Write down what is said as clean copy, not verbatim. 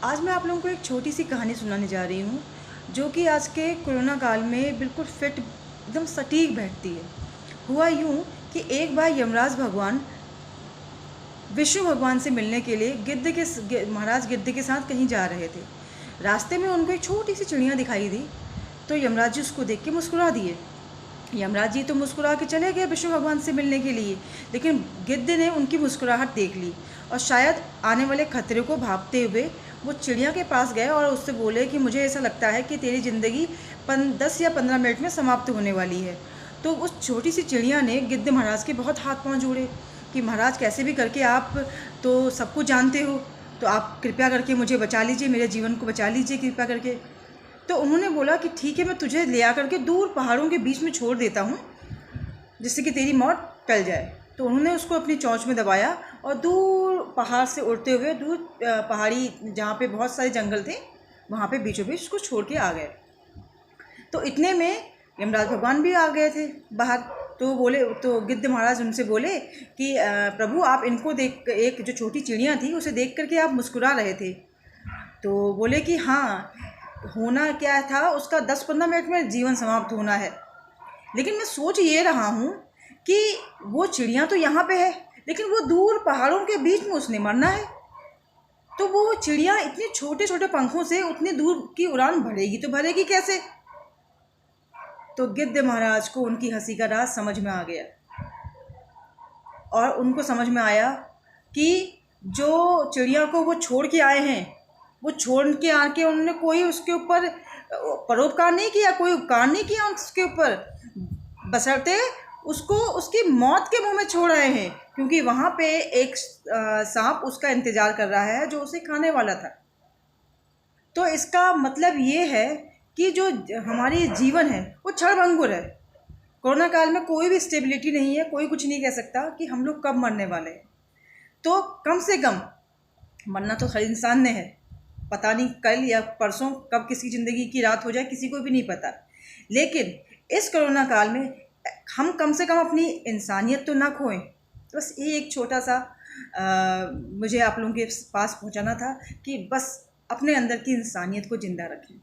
आज मैं आप लोगों को एक छोटी सी कहानी सुनाने जा रही हूँ जो कि आज के कोरोना काल में बिल्कुल फिट एकदम सटीक बैठती है। हुआ यूँ कि एक बार यमराज भगवान विष्णु भगवान से मिलने के लिए महाराज गिद्ध के साथ कहीं जा रहे थे। रास्ते में उनको एक छोटी सी चिड़िया दिखाई दी तो यमराज जी उसको देख के मुस्कुरा दिए। यमराज जी तो मुस्कुरा के चले गए विष्णु भगवान से मिलने के लिए, लेकिन गिद्ध ने उनकी मुस्कुराहट देख ली और शायद आने वाले खतरे को भांपते हुए वो चिड़िया के पास गए और उससे बोले कि मुझे ऐसा लगता है कि तेरी ज़िंदगी 10 या 15 मिनट में समाप्त होने वाली है। तो उस छोटी सी चिड़िया ने गिद्ध महाराज के बहुत हाथ पांव जोड़े कि महाराज कैसे भी करके आप तो सब कुछ जानते हो, तो आप कृपया करके मुझे बचा लीजिए, मेरे जीवन को बचा लीजिए कृपया करके। तो उन्होंने बोला कि ठीक है, मैं तुझे ले आकर के दूर पहाड़ों के बीच में छोड़ देता हूँ जिससे कि तेरी मौत टल जाए। तो उन्होंने उसको अपनी चोंच में दबाया और दूर पहाड़ से उड़ते हुए दूर पहाड़ी जहाँ पे बहुत सारे जंगल थे वहाँ पे बीचों बीच उसको छोड़ के आ गए। तो इतने में यमराज भगवान भी आ गए थे बाहर। तो बोले, तो गिद्ध महाराज उनसे बोले कि प्रभु, आप इनको देख, एक जो छोटी चिड़िया थी उसे देख करके आप मुस्कुरा रहे थे। तो बोले कि हाँ, होना क्या था उसका 10-15 मिनट में जीवन समाप्त होना है, लेकिन मैं सोच ये रहा हूँ कि वो चिड़िया तो यहाँ पे है लेकिन वो दूर पहाड़ों के बीच में उसने मरना है। तो वो चिड़िया इतने छोटे छोटे पंखों से उतनी दूर की उड़ान भरेगी तो भरेगी कैसे? तो गिद्ध महाराज को उनकी हंसी का राज समझ में आ गया और उनको समझ में आया कि जो चिड़िया को वो छोड़ के आए हैं, वो छोड़ के आके उन्होंने कोई उसके ऊपर परोपकार नहीं किया, कोई उपकार नहीं किया उसके ऊपर, बशर्ते उसको उसकी मौत के मुंह में छोड़ आए हैं, क्योंकि वहाँ पे एक सांप उसका इंतज़ार कर रहा है जो उसे खाने वाला था। तो इसका मतलब ये है कि जो हमारी जीवन है वो क्षणभंगुर है। कोरोना काल में कोई भी स्टेबिलिटी नहीं है, कोई कुछ नहीं कह सकता कि हम लोग कब मरने वाले हैं। तो कम से कम मरना तो हर इंसान ने है, पता नहीं कल या परसों कब किसी ज़िंदगी की रात हो जाए किसी को भी नहीं पता। लेकिन इस कोरोना काल में हम कम से कम अपनी इंसानियत तो ना खोएं। तो बस ये एक छोटा सा मुझे आप लोगों के पास पहुंचाना था कि बस अपने अंदर की इंसानियत को ज़िंदा रखें।